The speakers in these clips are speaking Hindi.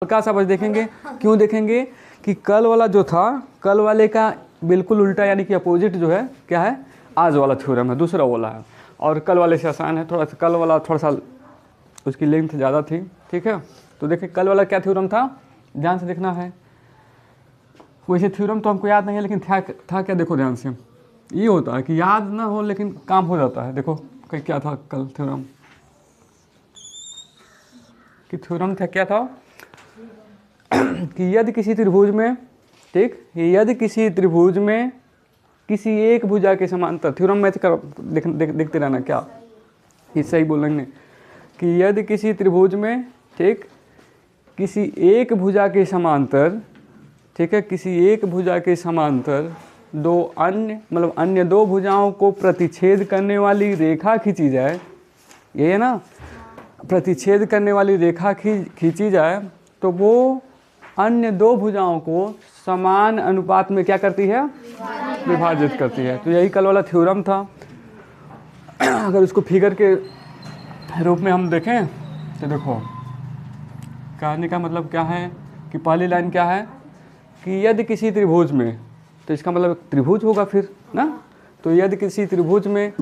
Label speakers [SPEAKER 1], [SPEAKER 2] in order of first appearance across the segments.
[SPEAKER 1] हल्का सा बस देखेंगे। क्यों देखेंगे कि कल वाला जो था, कल वाले का बिल्कुल उल्टा यानी कि अपोजिट जो है क्या है, आज वाला थ्योरम है, दूसरा वाला है। और कल वाले से आसान है थोड़ा सा, कल वाला थोड़ा सा उसकी लेंथ ज़्यादा थी, ठीक है। तो देखिए कल वाला क्या थ्योरम था, ध्यान से देखना है। वैसे थ्योरम तो हमको याद नहीं है, लेकिन था क्या, देखो ध्यान से। ये होता है कि याद ना हो लेकिन काम हो जाता है। देखो क्या था कल थ्योरम, कि थ्योरम था क्या था कि यदि किसी त्रिभुज में, ठीक, यदि किसी त्रिभुज में किसी एक भुजा के समांतर, थ्योरम में देखते रहना क्या ये सही बोलेंगे, कि यदि किसी त्रिभुज में, ठीक, किसी एक भुजा के समांतर, ठीक है, किसी एक भुजा के समांतर दो अन्य मतलब अन्य दो भुजाओं को प्रतिच्छेद करने वाली रेखा खींची जाए, ये है ना, प्रतिच्छेद करने वाली रेखा खींची जाए, तो वो अन्य दो भुजाओं को समान अनुपात में क्या करती है, विभाजित करती है। तो यही कल वाला थ्योरम था। अगर उसको फिगर के रूप में हम देखें तो देखो कहने का मतलब क्या है कि पहली लाइन क्या है कि यदि किसी त्रिभुज में, तो इसका मतलब त्रिभुज होगा फिर ना, तो यदि किसी त्रिभुज में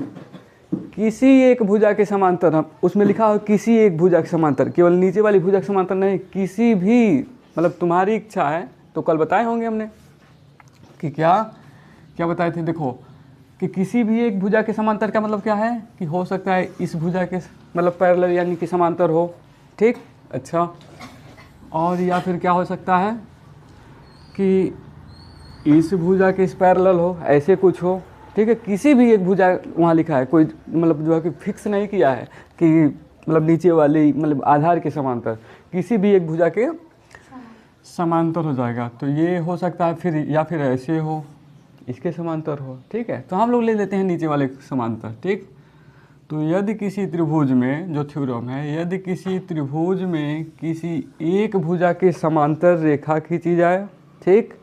[SPEAKER 1] किसी एक भुजा के समांतर, उसमें लिखा हो किसी एक भुजा के समांतर, केवल नीचे वाली भुजा के समांतर नहीं, किसी भी, मतलब तुम्हारी इच्छा है। तो कल बताए होंगे हमने कि क्या बताए थे, देखो कि किसी भी एक भुजा के समांतर का मतलब क्या है कि हो सकता है इस भुजा के मतलब पैरेलल यानी कि समांतर हो, ठीक, अच्छा। और या फिर क्या हो सकता है कि इस भुजा के इस पैरेलल हो, ऐसे कुछ हो, ठीक है। किसी भी एक भुजा वहाँ लिखा है, कोई मतलब जो है कि फिक्स नहीं किया है कि मतलब नीचे वाली मतलब आधार के समांतर, किसी भी एक भुजा के समांतर हो जाएगा। तो ये हो सकता है फिर, या फिर ऐसे हो, इसके समांतर हो, ठीक है। तो हम लोग ले लेते हैं नीचे वाले समांतर, ठीक। तो यदि किसी त्रिभुज में, जो थ्योरम है, यदि किसी त्रिभुज में किसी एक भुजा के समांतर रेखा खींची जाए, ठीक,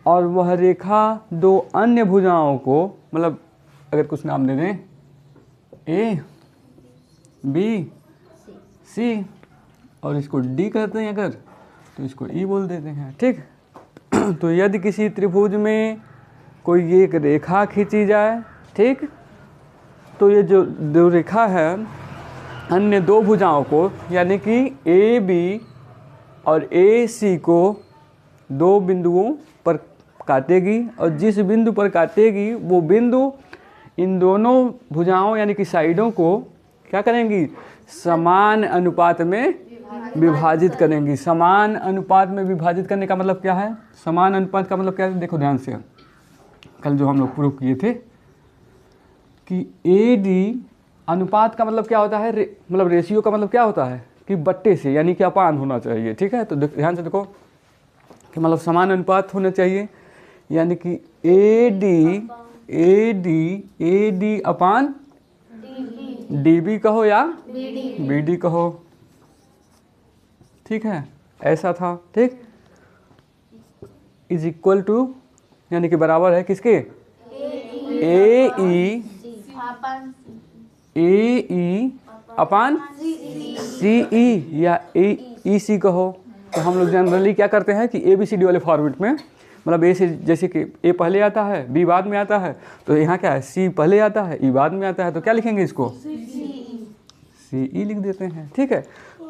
[SPEAKER 1] और वह रेखा दो अन्य भुजाओं को, मतलब अगर कुछ नाम दे दें, ए बी सी, और इसको डी कहते हैं अगर, तो इसको ई बोल देते हैं, ठीक। तो यदि किसी त्रिभुज में कोई एक रेखा खींची जाए, ठीक, तो ये जो दो रेखा है अन्य दो भुजाओं को यानी कि ए बी और ए सी को दो बिंदुओं पर काटेगी, और जिस बिंदु पर काटेगी वो बिंदु इन दोनों भुजाओं यानी कि साइडों को क्या करेंगी, समान अनुपात में विभाजित करेंगी। समान अनुपात में विभाजित करने का मतलब क्या है, समान अनुपात का मतलब क्या है, देखो ध्यान से, कल जो हम लोग प्रूव किए थे कि ए डी अनुपात का मतलब क्या होता है, मतलब रेशियो का मतलब क्या होता है कि बट्टे से यानी कि अपान होना चाहिए, ठीक है। तो ध्यान से देखो कि मतलब समान अनुपात होना चाहिए, यानी कि A D upon D B कहो या बी डी कहो, ठीक है, ऐसा था, ठीक। इज इक्वल टू यानी कि बराबर है किसके, ए ई अपान सी ई या ई सी कहो। तो हम लोग जनरली क्या करते हैं कि ए बी सी डी वाले फॉर्मेट में, मतलब ए से जैसे कि ए पहले आता है, बी बाद में आता है, तो यहाँ क्या है, सी पहले आता है, ई बाद में आता है, तो क्या लिखेंगे इसको, सी ई लिख देते हैं, ठीक है।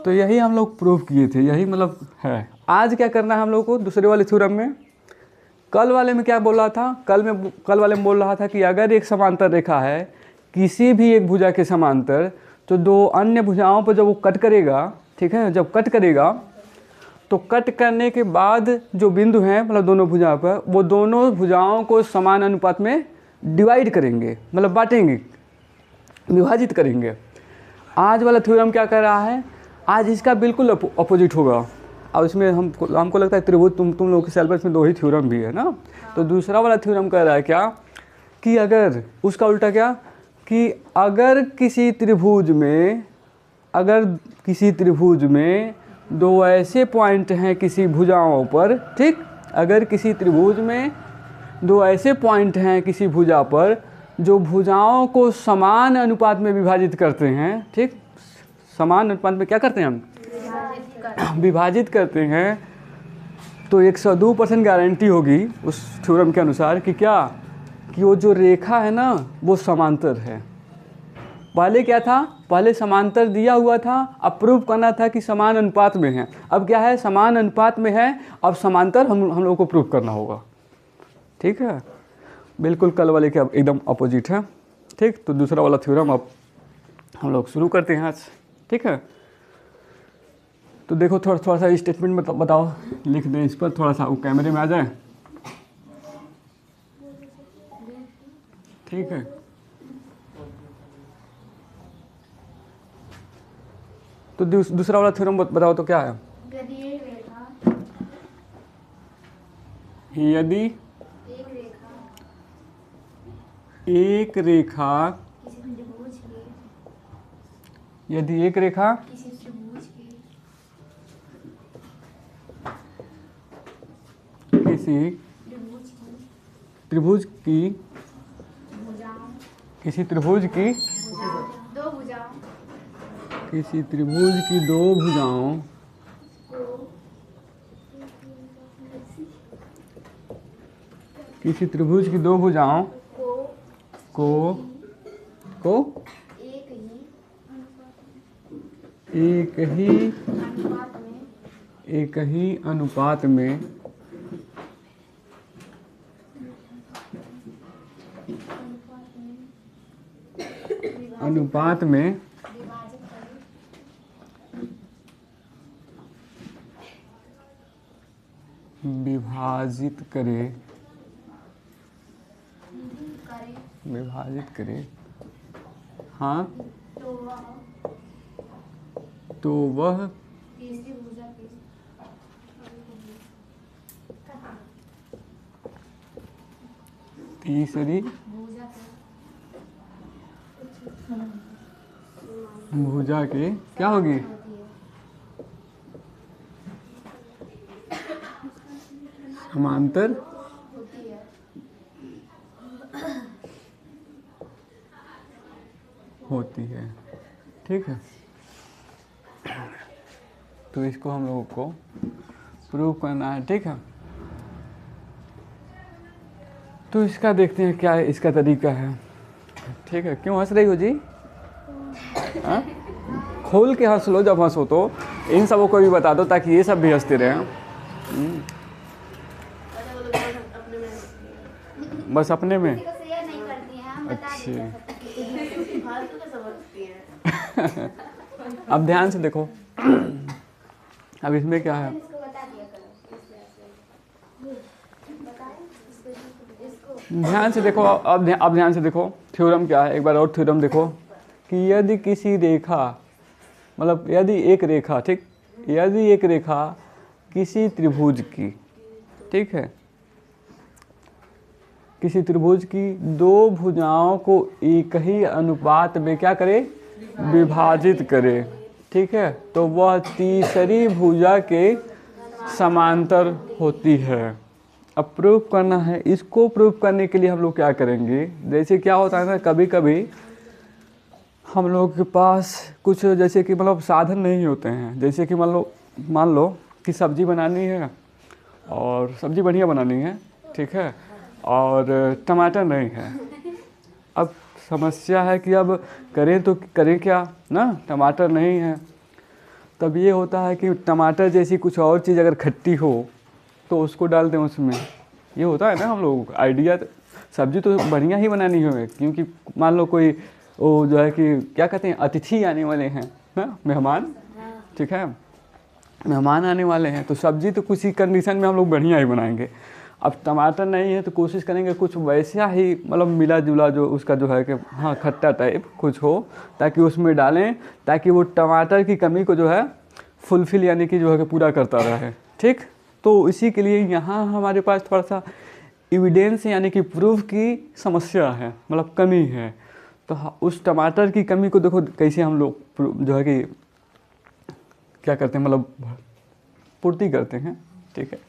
[SPEAKER 1] तो यही हम लोग प्रूव किए थे, यही मतलब है। आज क्या करना है हम लोग को दूसरे वाले थ्योरम में, कल वाले में क्या बोल रहा था, कल वाले में बोल रहा था कि अगर एक समांतर रेखा है किसी भी एक भुजा के समांतर, तो दो अन्य भुजाओं पर जब वो कट करेगा, ठीक है, जब कट करेगा तो कट करने के बाद जो बिंदु हैं मतलब दोनों भुजाओं पर, वो दोनों भुजाओं को समान अनुपात में डिवाइड करेंगे, मतलब बांटेंगे, विभाजित करेंगे। आज वाला थ्योरम क्या कर रहा है, आज इसका बिल्कुल अपोजिट होगा। और इसमें हमको लगता है त्रिभुज तुम लोगों के सिलेबस में दो ही थ्योरम भी है ना। तो दूसरा वाला थ्योरम कह रहा है क्या कि अगर उसका उल्टा क्या कि अगर किसी त्रिभुज में दो ऐसे पॉइंट हैं किसी भुजाओं पर, ठीक, अगर किसी त्रिभुज में दो ऐसे पॉइंट हैं किसी भुजा पर जो भुजाओं को समान अनुपात में विभाजित करते हैं, ठीक, समान अनुपात में क्या करते हैं हम विभाजित करते हैं तो 102% गारंटी होगी उस थ्योरम के अनुसार कि क्या, कि वो जो रेखा है ना वो समांतर है। पहले क्या था, पहले समांतर दिया हुआ था, अब प्रूव करना था कि समान अनुपात में है। अब क्या है, समान अनुपात में है, अब समांतर हम लोगों को प्रूव करना होगा। ठीक है, बिल्कुल कल वाले के एकदम अपोजिट है। ठीक, तो दूसरा वाला थ्योरम अब हम लोग शुरू करते हैं आज। ठीक है, तो देखो थोड़ा सा स्टेटमेंट बताओ, लिख दें इस पर, थोड़ा सा वो कैमरे में आ जाए। ठीक है, तो दूसरा वाला थ्योरम बताओ तो क्या है। यदि एक रेखा यदि एक रेखा किसी त्रिभुज की किसी त्रिभुज की दो भुजाओं किसी त्रिभुज की दो भुजाओं को एक ही अनुपात में विभाजित करे हाँ, तो वह तीसरी भुजा के क्या होगी, समांतर होती है। ठीक है, तो इसको हम लोगों को प्रूव करना है। ठीक है, तो इसका देखते हैं क्या इसका तरीका है। ठीक है, क्यों हंस रही हो जी? हाँ, खोल के हंस लो, जब हंसो तो इन सबों को भी बता दो ताकि ये सब भी हंसते रहें। बस अपने में अच्छी। अब ध्यान से देखो, अब इसमें क्या है, ध्यान से देखो, अब ध्यान से देखो थ्योरम क्या है। एक बार और थ्योरम देखो कि यदि किसी रेखा, मतलब यदि एक रेखा, ठीक, यदि एक रेखा किसी त्रिभुज की, ठीक है, किसी त्रिभुज की दो भुजाओं को एक ही अनुपात में क्या करे, विभाजित करे, ठीक है, तो वह तीसरी भुजा के समांतर होती है। अब प्रूव करना है, इसको प्रूव करने के लिए हम लोग क्या करेंगे, जैसे क्या होता है ना, कभी कभी हम लोग के पास कुछ जैसे कि मतलब साधन नहीं होते हैं। जैसे कि मान लो कि सब्जी बनानी है और सब्जी बढ़िया बनानी है, ठीक है, और टमाटर नहीं है। अब समस्या है कि अब करें तो करें क्या ना, टमाटर नहीं है। तब ये होता है कि टमाटर जैसी कुछ और चीज़ अगर खट्टी हो तो उसको डाल दें उसमें। ये होता है ना हम लोग आइडिया, सब्जी तो बढ़िया ही बनानी है, क्योंकि मान लो कोई वो जो है कि क्या कहते हैं, अतिथि आने वाले हैं ना, मेहमान, ठीक है, मेहमान आने वाले हैं, तो सब्जी तो किसी कंडीशन में हम लोग बढ़िया ही बनाएंगे। अब टमाटर नहीं है तो कोशिश करेंगे कुछ वैसा ही, मतलब मिला जुला जो उसका जो है कि हाँ खट्टा टाइप कुछ हो, ताकि उसमें डालें, ताकि वो टमाटर की कमी को जो है फुलफिल यानी कि जो है कि पूरा करता रहे। ठीक, तो इसी के लिए यहाँ हमारे पास थोड़ा सा एविडेंस यानी कि प्रूफ की समस्या है, मतलब कमी है। तो उस टमाटर की कमी को देखो कैसे हम लोग जो है कि क्या करते हैं, मतलब पूर्ति करते हैं। ठीक है,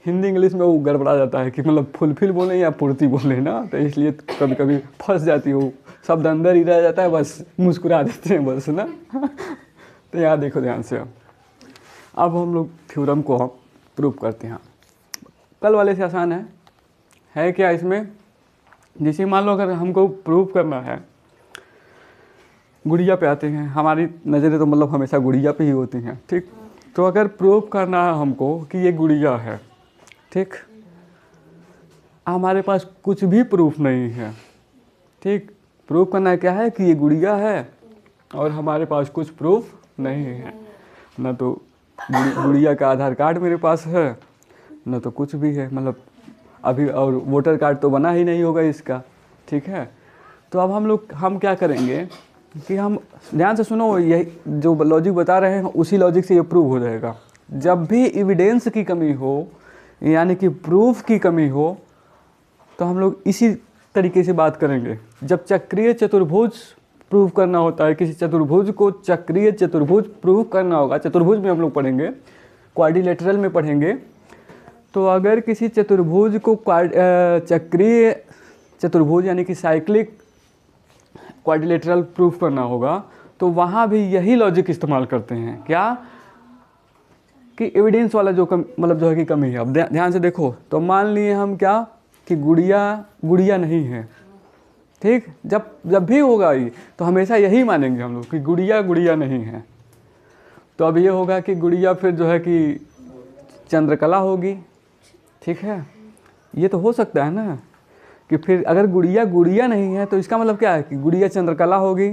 [SPEAKER 1] हिंदी इंग्लिश में वो गड़बड़ा जाता है कि मतलब फुलफिल बोले या पूर्ति बोले ना, तो इसलिए कभी कभी फंस जाती हो, शब्द अंदर ही रह जाता है, बस मुस्कुरा देते हैं बस ना। तो यहाँ देखो ध्यान से, अब हम लोग थ्योरम को हम प्रूव करते हैं। कल वाले से आसान है क्या इसमें? जैसे मान लो अगर हमको प्रूव करना है, गुड़िया पे आते हैं, हमारी नज़रें तो मतलब हमेशा गुड़िया पे ही होती हैं, ठीक। तो अगर प्रूव करना है हमको कि ये गुड़िया है, ठीक, हमारे पास कुछ भी प्रूफ नहीं है, ठीक। प्रूव करना है क्या है कि ये गुड़िया है और हमारे पास कुछ प्रूफ नहीं है, ना तो गुड़िया का आधार कार्ड मेरे पास है, ना तो कुछ भी है, मतलब अभी, और वोटर कार्ड तो बना ही नहीं होगा इसका, ठीक है। तो अब हम क्या करेंगे कि हम ध्यान से सुनो, यही जो लॉजिक बता रहे हैं उसी लॉजिक से ये प्रूव हो जाएगा। जब भी एविडेंस की कमी हो यानी कि प्रूफ की कमी हो तो हम लोग इसी तरीके से बात करेंगे। जब चक्रीय चतुर्भुज प्रूव करना होता है, किसी चतुर्भुज को चक्रीय चतुर्भुज प्रूव करना होगा, चतुर्भुज में हम लोग पढ़ेंगे, क्वाड्रिलेटरल में पढ़ेंगे। तो अगर किसी चतुर्भुज को चक्रीय चतुर्भुज यानी कि साइक्लिक क्वाड्रिलेटरल प्रूफ करना होगा तो वहाँ भी यही लॉजिक इस्तेमाल करते हैं, क्या कि एविडेंस वाला जो मतलब जो है कि कमी है। अब ध्यान से देखो, तो मान लिए हम क्या कि गुड़िया नहीं है, ठीक। जब भी होगा ये तो हमेशा यही मानेंगे हम लोग कि गुड़िया नहीं है। तो अब ये होगा कि गुड़िया फिर जो है कि चंद्रकला होगी, ठीक है। ये तो हो सकता है ना कि फिर अगर गुड़िया नहीं है तो इसका मतलब क्या है कि गुड़िया चंद्रकला होगी,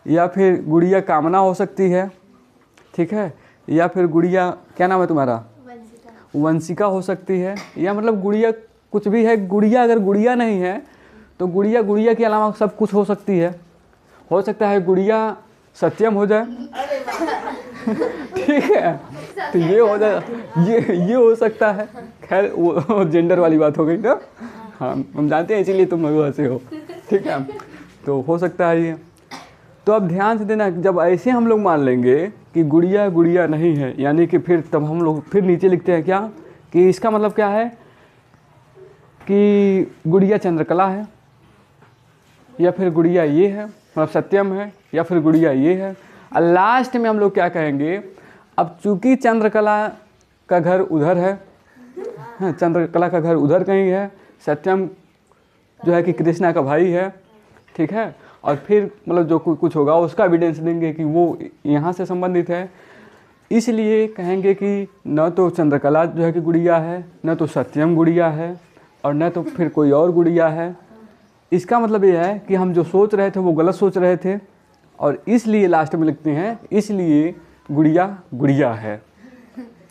[SPEAKER 1] या फिर गुड़िया कामना हो सकती है, ठीक है, या फिर गुड़िया, क्या नाम है तुम्हारा, वंशिका हो सकती है, या मतलब गुड़िया कुछ भी है। गुड़िया अगर गुड़िया नहीं है तो गुड़िया के अलावा सब कुछ हो सकती है। हो सकता है गुड़िया सत्यम हो जाए, ठीक है, तो ये हो जाए, ये हो सकता है। खैर वो जेंडर वाली बात हो गई ना, हाँ हम जानते हैं, इसीलिए तुम वैसे हो, ठीक है। तो हो सकता है ये। तो अब ध्यान से देना, जब ऐसे हम लोग मान लेंगे कि गुड़िया नहीं है, यानी कि फिर तब हम लोग फिर नीचे लिखते हैं क्या कि इसका मतलब क्या है कि गुड़िया चंद्रकला है, या फिर गुड़िया ये है, मतलब सत्यम है, या फिर गुड़िया ये है। और लास्ट में हम लोग क्या कहेंगे, अब चूंकि चंद्रकला का घर उधर है, चंद्रकला का घर उधर कहीं है, सत्यम जो है कि कृष्णा का भाई है, ठीक है, और फिर मतलब जो कुछ होगा उसका एविडेंस देंगे कि वो यहाँ से संबंधित है। इसलिए कहेंगे कि न तो चंद्रकला जो है कि गुड़िया है, न तो सत्यम गुड़िया है, और न तो फिर कोई और गुड़िया है। इसका मतलब ये है कि हम जो सोच रहे थे वो गलत सोच रहे थे, और इसलिए लास्ट में लिखते हैं इसलिए गुड़िया है।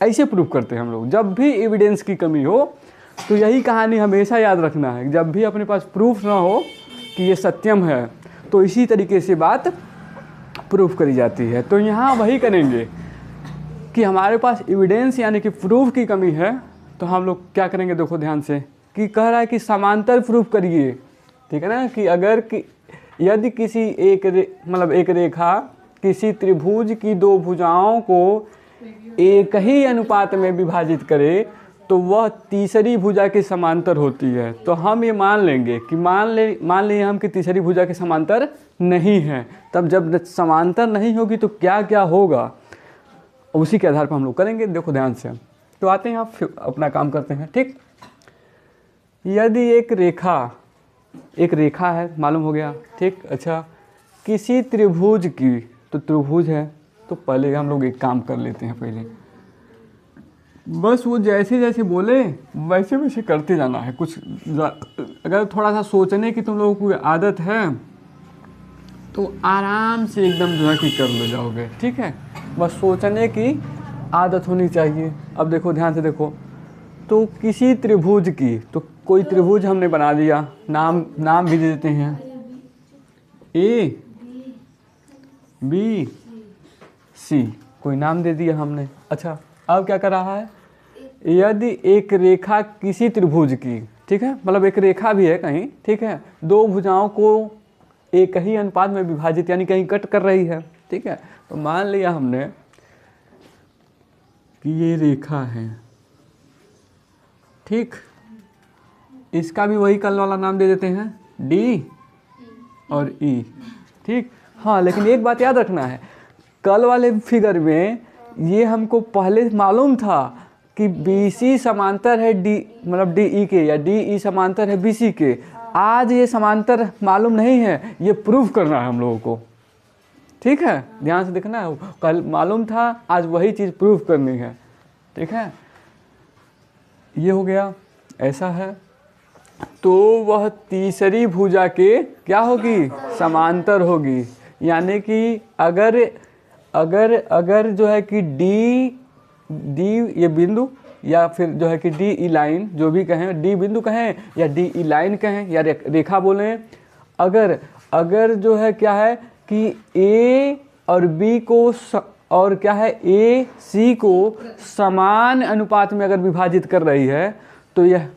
[SPEAKER 1] ऐसे प्रूफ करते हैं हम लोग। जब भी एविडेंस की कमी हो तो यही कहानी हमेशा याद रखना है। जब भी अपने पास प्रूफ ना हो कि ये सत्यम है तो इसी तरीके से बात प्रूफ करी जाती है। तो यहाँ वही करेंगे कि हमारे पास एविडेंस यानी कि प्रूफ की कमी है, तो हम लोग क्या करेंगे, देखो ध्यान से, कि कह रहा है कि समांतर प्रूफ करिए, ठीक है ना, कि अगर कि यदि किसी एक रेखा किसी त्रिभुज की दो भुजाओं को एक ही अनुपात में विभाजित करे तो वह तीसरी भुजा के समांतर होती है। तो हम ये मान लेंगे कि मान लें हम कि तीसरी भुजा के समांतर नहीं है। तब जब समांतर नहीं होगी तो क्या क्या होगा, उसी के आधार पर हम लोग करेंगे। देखो ध्यान से, तो आते हैं आप अपना काम करते हैं, ठीक। यदि एक रेखा है, मालूम हो गया, ठीक। अच्छा, किसी त्रिभुज की, तो त्रिभुज है तो पहले हम लोग एक काम कर लेते हैं, पहले बस वो जैसे जैसे बोले वैसे वैसे करते जाना है। कुछ अगर थोड़ा सा सोचने की तुम लोगों को आदत है तो आराम से एकदम जो है कि कर ले जाओगे, ठीक है। बस सोचने की आदत होनी चाहिए। अब देखो ध्यान से देखो, तो किसी त्रिभुज की, तो कोई त्रिभुज हमने बना दिया, नाम भी दे देते हैं, ए बी सी, कोई नाम दे दिया हमने। अच्छा, अब क्या कर रहा है, यदि एक रेखा किसी त्रिभुज की, ठीक है, मतलब एक रेखा भी है कहीं, ठीक है, दो भुजाओं को एक ही अनुपात में विभाजित यानी कहीं कट कर रही है, ठीक है। तो मान लिया हमने कि ये रेखा है, ठीक। इसका भी वही कल वाला नाम दे देते हैं, डी और ई, ठीक। हाँ, लेकिन एक बात याद रखना है, कल वाले फिगर में ये हमको पहले मालूम था कि BC समांतर है D, मतलब DE के, या DE समांतर है BC के। आज ये समांतर मालूम नहीं है, ये प्रूव करना है हम लोगों को। ठीक है, ध्यान से देखना है, कल मालूम था, आज वही चीज़ प्रूव करनी है। ठीक है, ये हो गया, ऐसा है। तो वह तीसरी भुजा के क्या होगी, समांतर होगी। यानी कि अगर अगर अगर जो है कि डी ये बिंदु, या फिर जो है कि DE लाइन, जो भी कहें, डी बिंदु कहें या DE लाइन कहें या रेखा बोलें, अगर जो है क्या है कि A और B को और क्या है AC को समान अनुपात में अगर विभाजित कर रही है, तो यह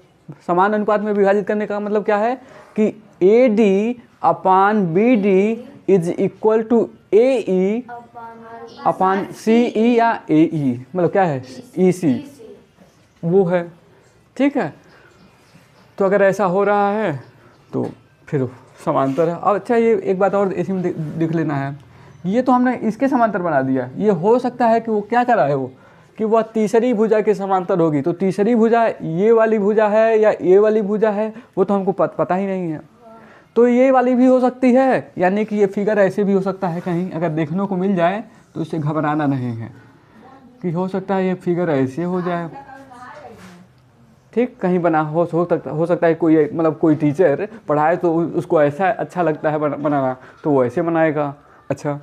[SPEAKER 1] समान अनुपात में विभाजित करने का मतलब क्या है कि AD upon BD is equal to AE upon CE या AE, मतलब क्या है EC, वो है। ठीक है, तो अगर ऐसा हो रहा है तो फिर समांतर है। अब अच्छा, ये एक बात और इसमें देख लेना है, ये तो हमने इसके समांतर बना दिया, ये हो सकता है कि वो क्या कर रहा है, वो कि वह तीसरी भुजा के समांतर होगी। तो तीसरी भुजा ये वाली भुजा है या ये वाली भुजा है, वो तो हमको पता ही नहीं है। तो ये वाली भी हो सकती है, यानी कि ये फिगर ऐसे भी हो सकता है, कहीं अगर देखने को मिल जाए तो इससे घबराना नहीं है कि हो सकता है ये फिगर ऐसे हो जाए। ठीक, कहीं बना हो सकता है कोई, मतलब कोई टीचर पढ़ाए तो उसको ऐसा अच्छा लगता है बनाना, तो वो ऐसे बनाएगा। अच्छा,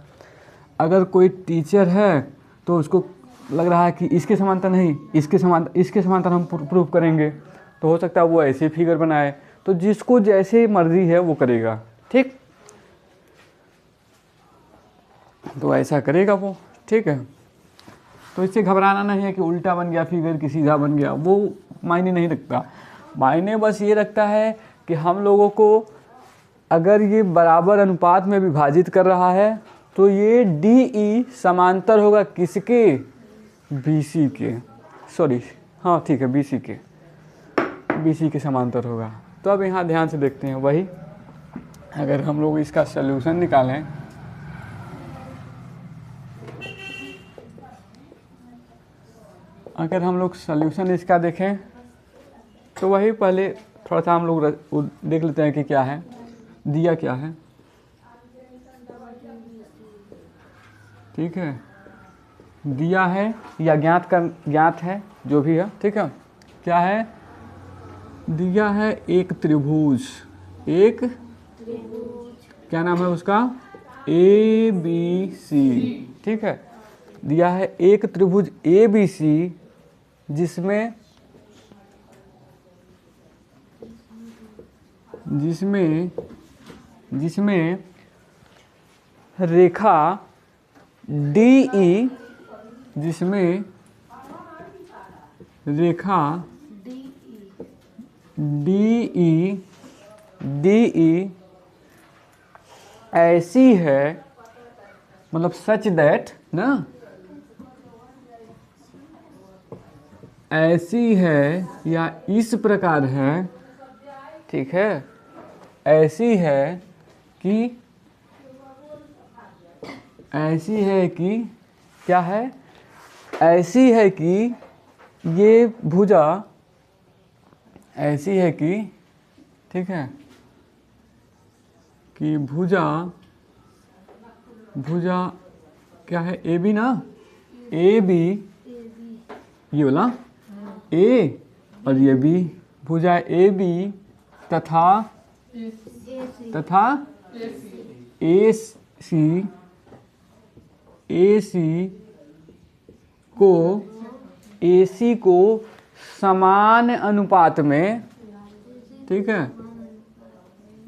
[SPEAKER 1] अगर कोई टीचर है तो उसको लग रहा है कि इसके समांतर नहीं, इसके समांतर हम प्रूव करेंगे, तो हो सकता है वो ऐसे फिगर बनाए। तो जिसको जैसे मर्जी है वो करेगा। ठीक, तो ऐसा करेगा वो। ठीक है, तो इससे घबराना नहीं है कि उल्टा बन गया फिगर कि सीधा बन गया, वो मायने नहीं रखता। मायने बस ये रखता है कि हम लोगों को अगर ये बराबर अनुपात में विभाजित कर रहा है तो ये DE समांतर होगा किसके, BC के, सॉरी हाँ ठीक है, BC के समांतर होगा। तो अब यहाँ ध्यान से देखते हैं, वही अगर हम लोग इसका सलूशन निकालें, अगर हम लोग सल्यूशन इसका देखें तो वही पहले थोड़ा सा हम लोग देख लेते हैं कि क्या है, दिया क्या है। ठीक है, दिया है या ज्ञात है, जो भी है। ठीक है, क्या है, दिया है एक त्रिभुज, क्या नाम है उसका, ABC। ठीक है, दिया है एक त्रिभुज ABC जिसमें रेखा DE, जिसमें रेखा DE ऐसी है, मतलब सच दैट ना, ऐसी है या इस प्रकार है। ठीक है, ऐसी है कि क्या है, ऐसी है कि ये भुजा ऐसी है कि, ठीक है, कि भुजा क्या है, AB ना, AB ये वाला A और ये B, भुजा AB तथा AC को समान अनुपात में, ठीक है,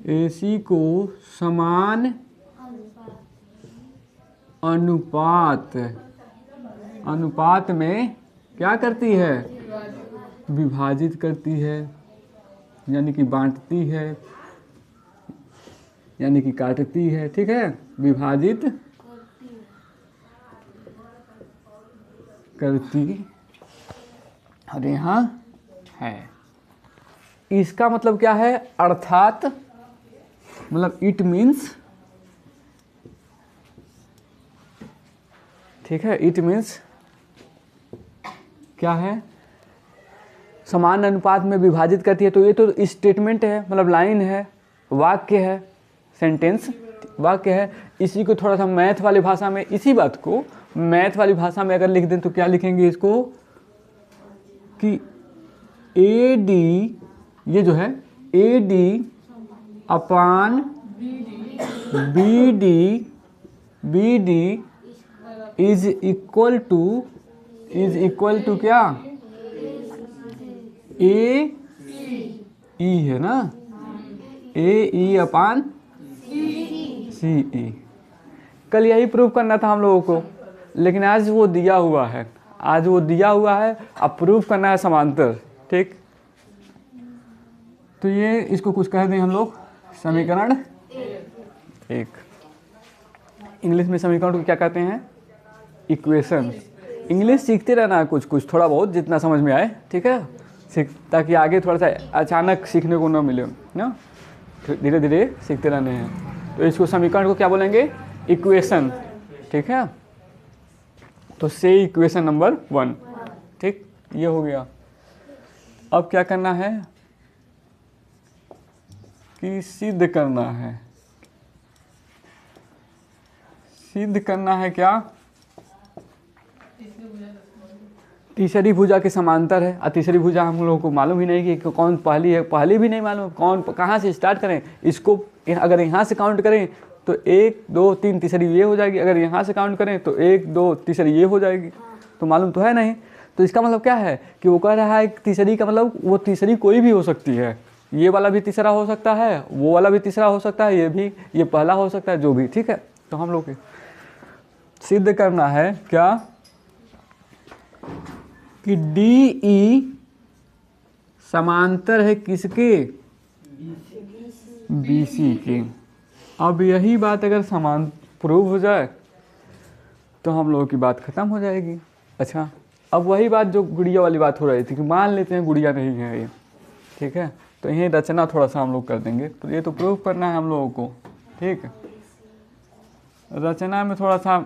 [SPEAKER 1] AC को समान अनुपात में क्या करती है, विभाजित करती है, यानी कि बांटती है, यानी कि काटती है। ठीक है, विभाजित करती, और यहाँ है। इसका मतलब क्या है, अर्थात मतलब इट मीन्स, ठीक है, इट मीन्स क्या है, समान अनुपात में विभाजित करती है। तो ये तो स्टेटमेंट है, मतलब लाइन है, वाक्य है, सेंटेंस वाक्य है। इसी को थोड़ा सा मैथ वाली भाषा में, इसी बात को मैथ वाली भाषा में अगर लिख दें तो क्या लिखेंगे इसको कि AD, ये जो है AD upon BD is equal to क्या, AE है ना, AE अपान CE। कल यही प्रूव करना था हम लोगों को, लेकिन आज वो दिया हुआ है, अब प्रूव करना है समांतर। ठीक, तो ये इसको कुछ कह दें हम लोग समीकरण 1। इंग्लिश में समीकरण को क्या कहते हैं, इक्वेशन। इंग्लिश सीखते रहना है कुछ कुछ, थोड़ा बहुत जितना समझ में आए, ठीक है, ताकि आगे थोड़ा सा अचानक सीखने को ना मिले ना, धीरे धीरे सीखते रहने हैं। तो इसको समीकरण को क्या बोलेंगे, इक्वेशन। ठीक है, तो से इक्वेशन नंबर 1। ठीक, ये हो गया। अब क्या करना है कि सिद्ध करना है क्या, तीसरी भुजा के समांतर है। और तीसरी भुजा हम लोगों को मालूम ही नहीं कि कौन पहली है, पहली भी नहीं मालूम, कौन कहाँ से स्टार्ट करें। इसको अगर यहाँ से काउंट करें तो 1 2 3 तीसरी ये हो जाएगी, अगर यहाँ से काउंट करें तो 1 2 तीसरी ये हो जाएगी, तो मालूम तो है नहीं। तो इसका मतलब क्या है कि वो कह रहा है तीसरी का मतलब वो तीसरी कोई भी हो सकती है, ये वाला भी तीसरा हो सकता है, वो वाला भी तीसरा हो सकता है, ये पहला हो सकता है, जो भी। ठीक है, तो हम लोग सिद्ध करना है क्या कि DE समांतर है किसके, BC के। अब यही बात अगर समान प्रूव हो जाए तो हम लोगों की बात खत्म हो जाएगी। अच्छा, अब वही बात जो गुड़िया वाली बात हो रही थी कि मान लेते हैं गुड़िया नहीं है ये, ठीक है, तो यही रचना थोड़ा सा हम लोग कर देंगे। तो ये तो प्रूव करना है हम लोगों को। ठीक है, रचना में थोड़ा सा,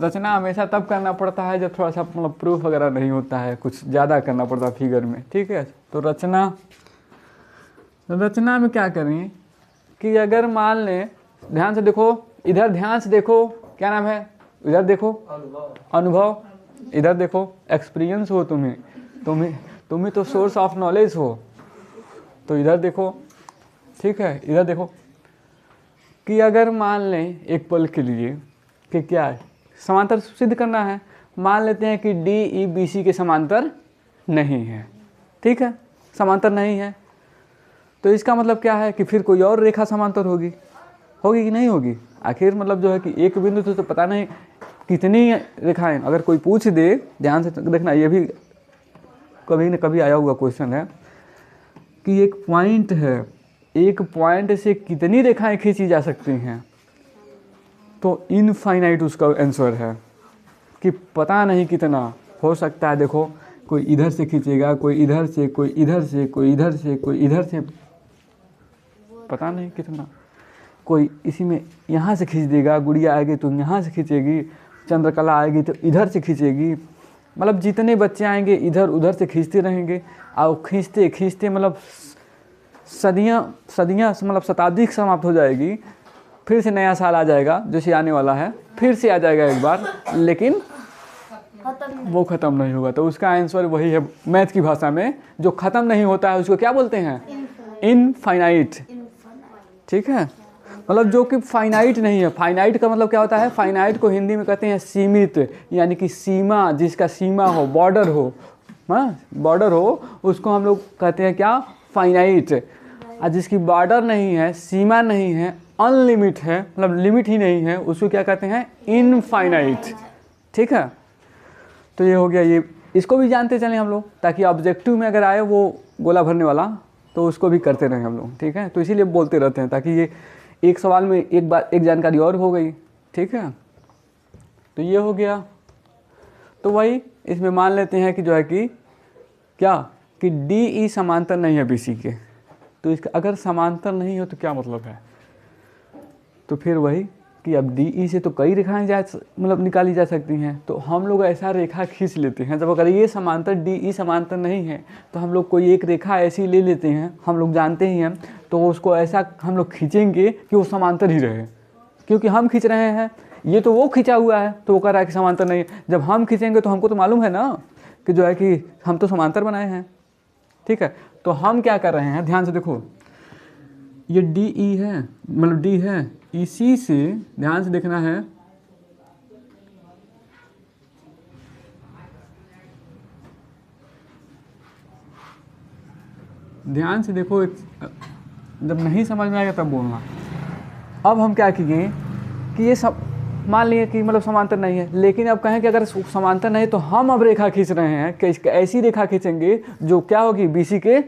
[SPEAKER 1] रचना हमेशा तब करना पड़ता है जब थोड़ा सा मतलब प्रूफ वगैरह नहीं होता है, कुछ ज़्यादा करना पड़ता है फिगर में। ठीक है, तो रचना में क्या करें कि अगर मान लें, ध्यान से देखो, इधर ध्यान से देखो, क्या नाम है, इधर देखो अनुभव, इधर देखो एक्सपीरियंस हो तुम्हें तो सोर्स ऑफ नॉलेज हो, तो इधर देखो। ठीक है, इधर देखो कि अगर मान लें एक पल के लिए कि क्या है, समांतर सिद्ध करना है, मान लेते हैं कि DE BC के समांतर नहीं है। ठीक है, समांतर नहीं है, तो इसका मतलब क्या है कि फिर कोई और रेखा समांतर होगी कि नहीं होगी। आखिर मतलब जो है कि एक बिंदु तो पता नहीं कितनी रेखाएं, अगर कोई पूछ दे, ध्यान से देखना, ये भी कभी न कभी आया हुआ क्वेश्चन है कि एक पॉइंट है, एक पॉइंट से कितनी रेखाएं खींची जा सकती हैं, तो इनफाइनाइट उसका आंसर है कि पता नहीं कितना हो सकता है। देखो, कोई इधर से खींचेगा, कोई इधर से, कोई इधर से, कोई इधर से, कोई इधर से, पता नहीं कितना। कोई इसी में यहाँ से खींच देगा, गुड़िया आएगी तो यहाँ से खींचेगी, चंद्रकला आएगी तो इधर से खींचेगी, मतलब जितने बच्चे आएंगे इधर उधर से खींचते रहेंगे, और खींचते खींचते मतलब सदियाँ मतलब शताब्दी समाप्त हो जाएगी। फिर से नया साल आ जाएगा, जैसे आने वाला है, फिर से आ जाएगा एक बार, लेकिन वो ख़त्म नहीं होगा। तो उसका आंसर वही है, मैथ की भाषा में जो ख़त्म नहीं होता है उसको क्या बोलते हैं, इनफाइनाइट। ठीक है, मतलब जो कि फाइनाइट नहीं है। फाइनाइट का मतलब क्या होता है, फाइनाइट को हिंदी में कहते हैं सीमित, यानी कि सीमा, जिसका सीमा हो, बॉर्डर हो, हाँ बॉर्डर हो, उसको हम लोग कहते हैं क्या, फाइनाइट। और जिसकी बॉर्डर नहीं है, सीमा नहीं है, अनलिमिट है, मतलब लिमिट ही नहीं है, उसको क्या कहते हैं, इनफाइनाइट। ठीक है, तो ये हो गया, ये इसको भी जानते चलें हम लोग, ताकि ऑब्जेक्टिव में अगर आए वो गोला भरने वाला, तो उसको भी करते रहें हम लोग। ठीक है, तो इसीलिए बोलते रहते हैं, ताकि ये एक सवाल में एक बार एक जानकारी और हो गई। ठीक है, तो ये हो गया। तो वही इसमें मान लेते हैं कि जो है कि क्या, कि DE समांतर नहीं है BC के। तो इसका अगर समांतर नहीं हो तो क्या मतलब है, तो फिर वही कि अब डी ई से तो कई रेखाएं मतलब निकाली जा सकती हैं, तो हम लोग ऐसा रेखा खींच लेते हैं। जब अगर ये समांतर डी ई समांतर नहीं है तो हम लोग कोई एक रेखा ऐसी ले लेते हैं, हम लोग जानते ही हैं, तो उसको ऐसा हम लोग खींचेंगे कि वो समांतर ही रहे, क्योंकि हम खींच रहे हैं, ये तो वो खींचा हुआ है तो वो कह रहा है कि समांतर नहीं है। जब हम खींचेंगे तो हमको तो मालूम है ना कि जो है कि हम तो समांतर बनाए हैं। ठीक है, तो हम क्या कर रहे हैं, ध्यान से देखो, ये डी ई है, मतलब डी है, इसी से ध्यान से देखना है, ध्यान से देखो, जब नहीं समझ में आएगा तब बोलना। अब हम क्या किए कि ये सब मान लिए कि मतलब समांतर नहीं है, लेकिन अब कहें कि अगर समांतर नहीं तो हम अब रेखा खींच रहे हैं कि ऐसी रेखा खींचेंगे जो क्या होगी, बीसी के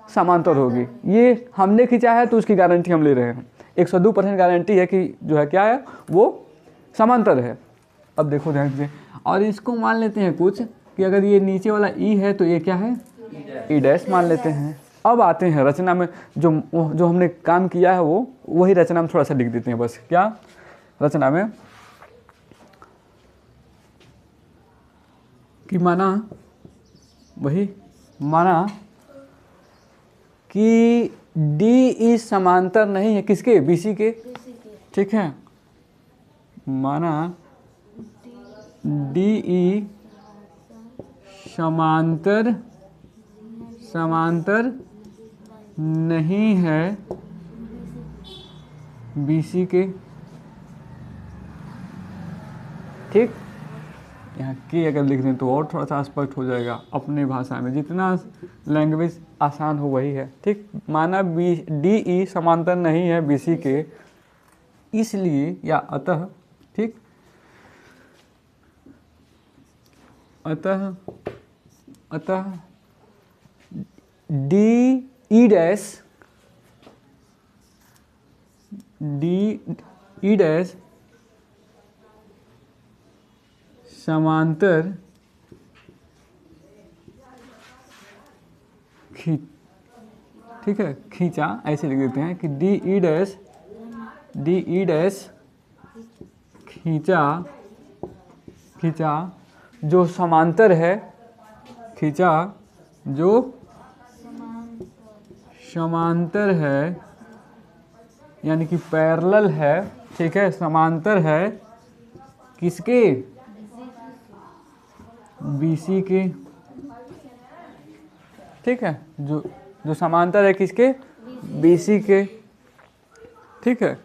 [SPEAKER 1] समांतर होगी। ये हमने खींचा है तो उसकी गारंटी हम ले रहे हैं, 102% गारंटी है कि जो है क्या है, वो समांतर है। अब देखो ध्यान से, और इसको मान लेते हैं कुछ कि अगर ये नीचे वाला ई है तो ये क्या है, ई डैश मान लेते हैं। अब आते हैं रचना में, जो हमने काम किया है वो वही रचना में थोड़ा सा लिख देते हैं बस। क्या रचना में कि माना कि डी ई समांतर नहीं है किसके, बीसी के। ठीक है, माना डी ई समांतर नहीं है बीसी के। ठीक, यहाँ के अगर लिख दें तो और थोड़ा सा स्पष्ट हो जाएगा अपने भाषा में, जितना लैंग्वेज आसान हो वही है। ठीक, माना डी ई समांतर नहीं है बीसी के, इसलिए या अतः, ठीक, अतः डी ई डैश समांतर ठीक है, खींचा, ऐसे लिख देते हैं कि डी ई डैश खींचा जो समांतर है, खींचा जो समांतर है, यानी कि पैरेलल है। ठीक है, समांतर है किसके, बीसी के। ठीक है, जो समांतर है किसके, बीसी के। ठीक है,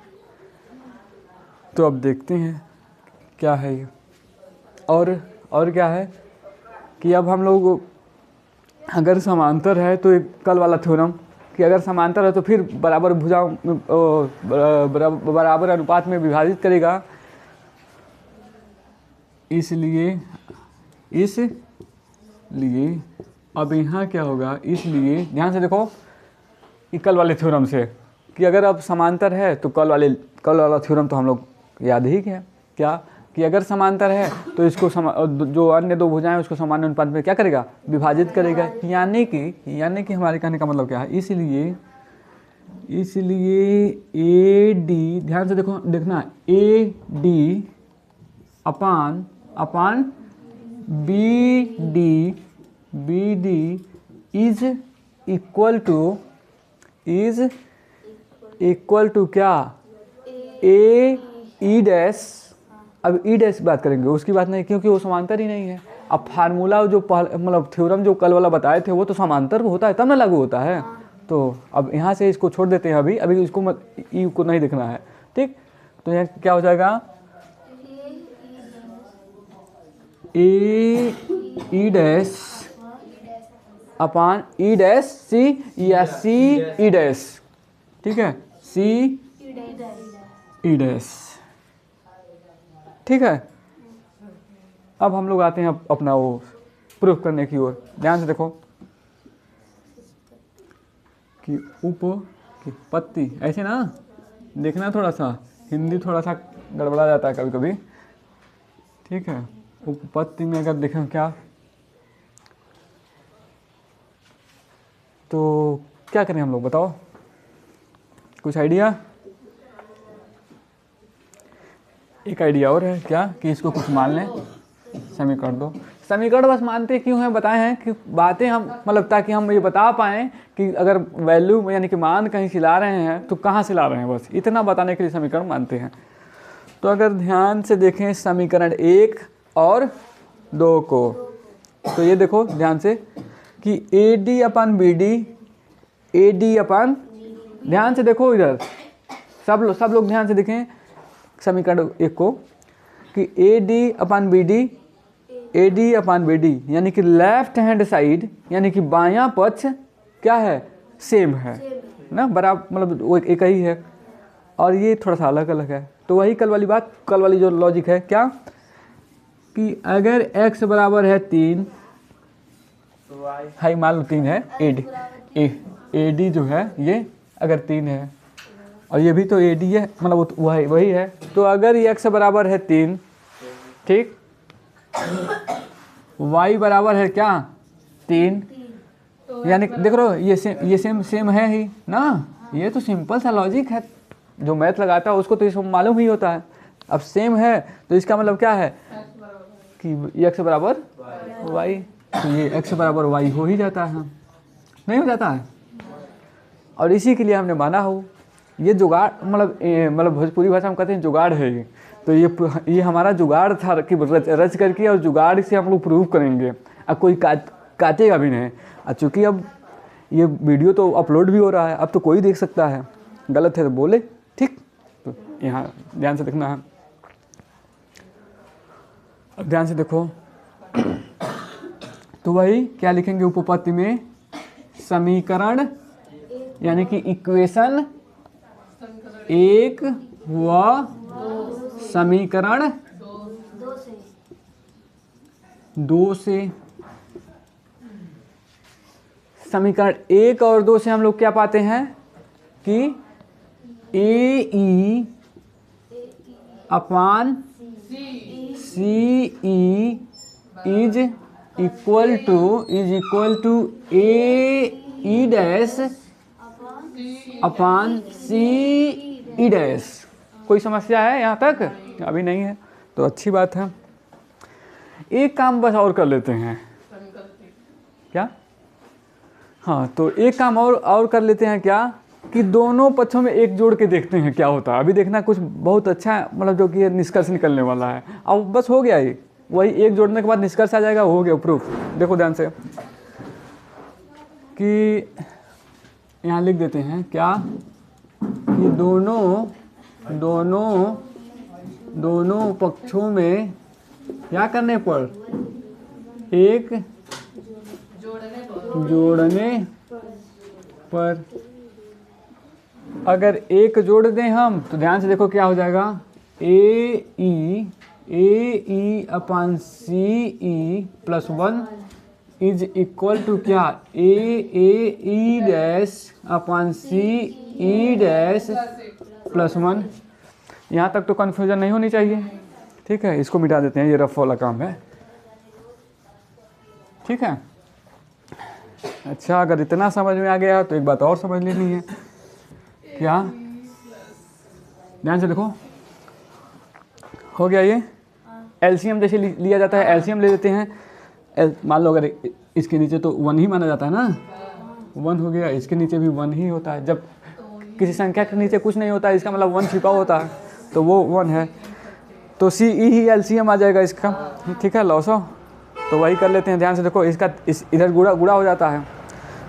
[SPEAKER 1] तो अब देखते हैं क्या है ये, और क्या है कि अब हम लोग अगर समांतर है तो एक कल वाला थ्योरम कि अगर समांतर है तो फिर बराबर भुजाओं बराबर अनुपात में विभाजित करेगा, इसलिए अब यहाँ क्या होगा, इसलिए ध्यान से देखो कि कल वाले थ्योरम से कि अगर अब समांतर है तो कल वाला थ्योरम तो हम लोग याद ही किया, क्या कि अगर समांतर है तो इसको जो अन्य दो भुजाएं उसको समान अनुपात में क्या करेगा, विभाजित करेगा। यानी कि हमारे कहने का मतलब क्या है, इसलिए ए डी, ध्यान से देखना, A D upon B D is equal to क्या, ए ई डैश। अब ई डैश बात करेंगे, उसकी बात नहीं, क्योंकि वो समांतर ही नहीं है। अब फार्मूला जो मतलब थ्योरम जो कल वाला बताए थे वो तो समांतर होता है तब ना लागू होता है। तो अब यहाँ से इसको छोड़ देते हैं, अभी इसको ई को नहीं देखना है। ठीक, तो यहाँ क्या हो जाएगा, ए ई डैश अपान ई डैश सी या सी ई डैश। ठीक है, सी ई डैश। ठीक है, अब हम लोग आते हैं अपना वो प्रूफ करने की ओर। ध्यान से देखो कि की पत्ती, ऐसे ना देखना, थोड़ा सा हिंदी थोड़ा सा गड़बड़ा जाता है कभी कभी। ठीक है, उपपत्ति में अगर देखें क्या, तो क्या करें हम लोग, बताओ कुछ आइडिया। एक आइडिया और है क्या कि इसको कुछ मान लें, समीकरण दो। समीकरण बस मानते क्यों हैं बताए हैं कि बातें हम मतलब ताकि हम ये बता पाएँ कि अगर वैल्यू यानी कि मान कहीं से ला रहे हैं तो कहाँ से ला रहे हैं, बस इतना बताने के लिए समीकरण मानते हैं। तो अगर ध्यान से देखें समीकरण 1 और 2 को, तो ये देखो ध्यान से कि AD अपन BD, AD अपन, ध्यान से देखो इधर सब लोग ध्यान से देखें समीकरण 1 को कि AD अपन BD, AD अपन BD यानी कि लेफ्ट हैंड साइड यानी कि बायां पक्ष क्या है, सेम है ना, बराबर मतलब वो एक ही है, और ये थोड़ा सा अलग अलग है। तो वही कल वाली बात, कल वाली जो लॉजिक है क्या कि अगर x बराबर है 3, हाई मान लो 3 है, AD जो है ये अगर 3 है और ये भी तो AD है मतलब वही है, तो अगर ये x बराबर है 3, ठीक, y बराबर है क्या 3, यानी देख रहे हो ये सेम है ही ना। ये तो सिंपल सा लॉजिक है, जो मैथ लगाता है उसको तो इसको मालूम ही होता है। अब सेम है तो इसका मतलब क्या है कि x बराबर y, तो ये x बराबर y हो ही जाता है, नहीं हो जाता है। और इसी के लिए हमने माना हो, ये जुगाड़ मतलब भोजपुरी भाषा में कहते हैं जुगाड़ है ये। तो ये हमारा जुगाड़ था कि रच करके और जुगाड़ से हम लोग प्रूव करेंगे। अब कोई काटेगा भी नहीं। और चूँकि अब ये वीडियो तो अपलोड भी हो रहा है, अब तो कोई देख सकता है, गलत है तो बोले, ठीक। तो यहाँ ध्यान से देखना है, अब ध्यान से देखो। तो वही क्या लिखेंगे उपपत्ति में, समीकरण यानी कि इक्वेशन 1 व समीकरण 2 से। समीकरण 1 और 2 से हम लोग क्या पाते हैं कि AE upon CE is equal to AE dash upon CE dash. कोई समस्या है यहाँ तक? अभी नहीं है तो अच्छी बात है। एक काम बस और कर लेते हैं क्या, हाँ, तो एक काम और कर लेते हैं क्या कि दोनों पक्षों में एक जोड़ के देखते हैं क्या होता है। अभी देखना कुछ बहुत अच्छा मतलब जो कि निष्कर्ष निकलने वाला है। अब बस हो गया ये, वही एक जोड़ने के बाद निष्कर्ष आ जाएगा, हो गया प्रूफ। देखो ध्यान से कि यहाँ लिख देते हैं क्या कि दोनों पक्षों में क्या करने पर, एक जोड़ने पर, अगर एक जोड़ दें हम तो ध्यान से देखो क्या हो जाएगा, AE upon CE plus 1 is equal to क्या, AE dash upon CE dash plus 1। यहाँ तक तो कन्फ्यूजन नहीं होनी चाहिए, ठीक है। इसको मिटा देते हैं, ये रफ वाला काम है, ठीक है। अच्छा, अगर इतना समझ में आ गया तो एक बात और समझ लेनी है क्या, ध्यान से देखो, हो गया ये। एलसीएम जैसे लिया जाता है, एलसीएम ले लेते हैं। मान लो अगर इसके नीचे तो 1 ही माना जाता है ना, 1 हो गया, इसके नीचे भी 1 ही होता है। जब किसी संख्या के नीचे कुछ नहीं होता है इसका मतलब 1 छिपा होता है, तो वो 1 है, तो CE ही एलसीएम आ जाएगा इसका, ठीक है। लॉसो तो वही कर लेते हैं, ध्यान से देखो, इसका इधर गुणा हो जाता है,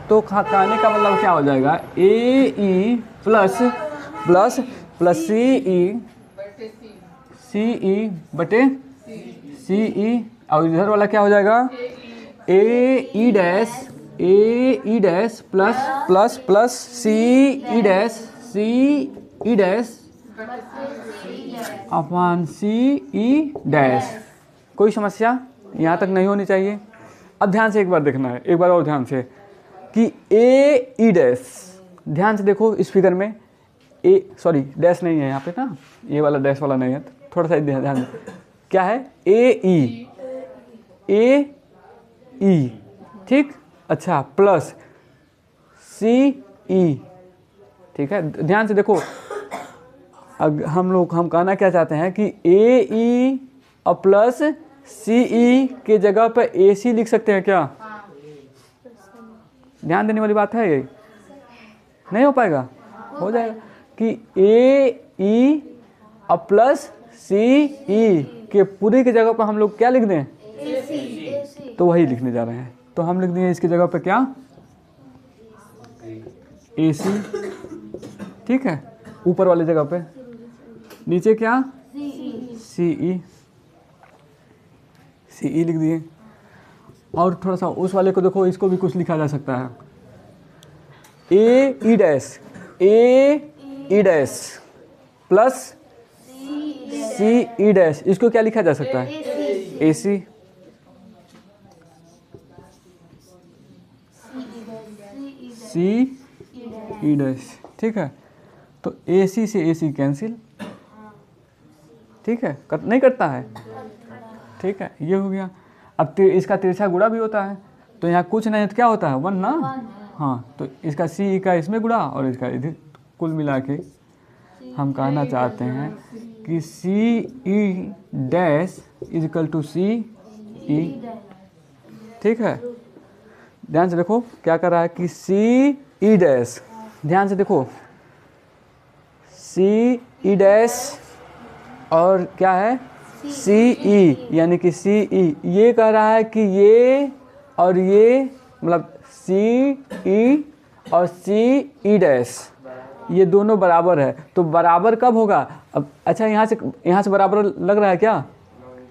[SPEAKER 1] तो कहने का मतलब क्या हो जाएगा, AE प्लस CE बटे CE, और इधर वाला क्या हो जाएगा, AE dash plus CE dash upon CE dash. कोई समस्या यहाँ तक नहीं होनी चाहिए। अब ध्यान से एक बार देखना है, एक बार और ध्यान से कि AE डैश, ध्यान से देखो इस फिगर में, सॉरी डैश नहीं है यहाँ पे ना, ये वाला डैश वाला नहीं है, थोड़ा सा ध्यान से, क्या है AE, ठीक, अच्छा, प्लस CE, ठीक है। ध्यान से देखो हम कहना क्या चाहते हैं कि ए ई और प्लस सी ई के जगह पर ए सी लिख सकते हैं क्या? ध्यान देने वाली बात है ये, नहीं हो पाएगा? हो जाएगा कि ए ई और प्लस सी ई के पूरी की जगह पर हम लोग क्या लिख दें? तो वही लिखने जा रहे हैं। तो हम लिख देंगे इसकी जगह पे क्या? ए सी, ठीक है, ऊपर वाली जगह पे। नीचे क्या? सी ई लिख दिए। और थोड़ा सा उस वाले को देखो, इसको भी कुछ लिखा जा सकता है, ए ई डैश प्लस सी ई डैश, इसको क्या लिखा जा सकता है? ए सी। सी ई डैश, ठीक है। तो ए सी से ए सी कैंसिल, ठीक है, नहीं करता है, ठीक है, ये हो गया। अब इसका तिरछा गुणा भी होता है, तो यहाँ कुछ नहीं तो क्या होता है? 1 ना। हाँ, तो इसका सी का इसमें गुणा और इसका इधर, कुल मिला के हम कहना चाहते हैं कि C E dash is equal to C E, ठीक है। ध्यान से देखो क्या कर रहा है कि सी ई डैश, ध्यान से देखो, सी ई डैश और क्या है? सी ई, यानी कि सी ई, ये कह रहा है कि ये और ये मतलब सी ई और सी ई डैश ये दोनों बराबर है। तो बराबर कब होगा? अब अच्छा, यहाँ से बराबर लग रहा है क्या?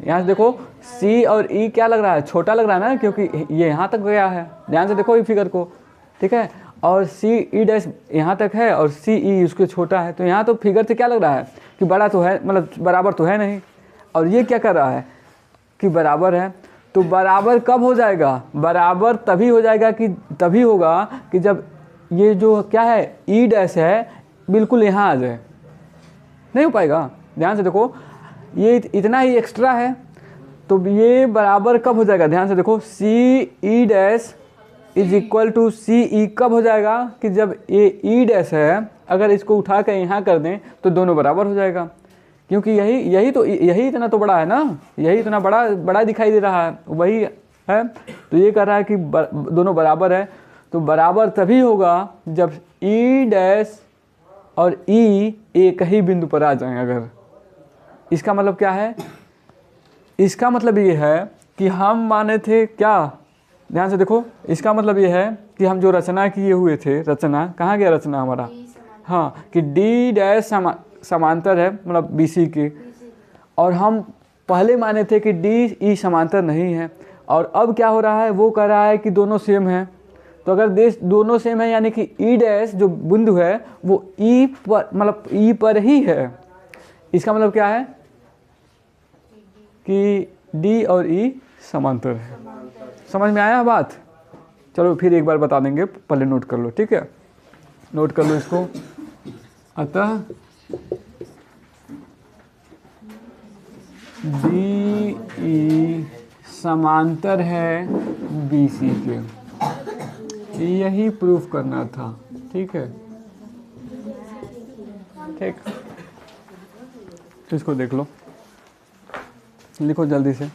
[SPEAKER 1] यहाँ से देखो सी और ई क्या लग रहा है? छोटा लग रहा है ना, क्योंकि ये यहाँ तक गया है। ध्यान से देखो ये फिगर को, ठीक है। और सी ई डैश यहाँ तक है और सी ई उसके छोटा है, तो यहाँ तो फिगर से क्या लग रहा है कि बड़ा तो है, मतलब बराबर तो है नहीं। और ये क्या कर रहा है कि बराबर है। तो बराबर कब हो जाएगा? बराबर तभी हो जाएगा कि तभी होगा कि जब ये जो क्या है ई डैश है बिल्कुल यहाँ आ जाए। नहीं हो पाएगा। ध्यान से देखो, ये इतना ही एक्स्ट्रा है, तो ये बराबर कब हो जाएगा? ध्यान से देखो, C E dash is equal to C E कब हो जाएगा? कि जब ये ई डैश है, अगर इसको उठा कर यहाँ कर दें तो दोनों बराबर हो जाएगा, क्योंकि यही इतना तो बड़ा है ना, यही इतना बड़ा दिखाई दे रहा है, वही है। तो ये कह रहा है कि दोनों बराबर है। तो बराबर तभी होगा जब ई डैश और ई एक ही बिंदु पर आ जाएं। अगर इसका मतलब क्या है? इसका मतलब ये है कि हम माने थे क्या? ध्यान से देखो, इसका मतलब ये है कि हम जो रचना किए हुए थे, रचना कहाँ गया? रचना हमारा, हाँ, कि डी डैश समांतर है, मतलब बी सी के, और हम पहले माने थे कि डी ई समांतर नहीं है। और अब क्या हो रहा है? वो कह रहा है कि दोनों सेम है। तो अगर दोनों सेम है, यानी कि ई डैश जो बिंदु है वो ई पर, मतलब ई पर ही है। इसका मतलब क्या है कि डी और ई समांतर है। समझ में आया बात? चलो फिर एक बार बता देंगे, पहले नोट कर लो, ठीक है, नोट कर लो इसको। अतः डी ई समांतर है बी सी के, यही प्रूफ करना था, ठीक है, ठीक। तो इसको देख लो, लिखो जल्दी से।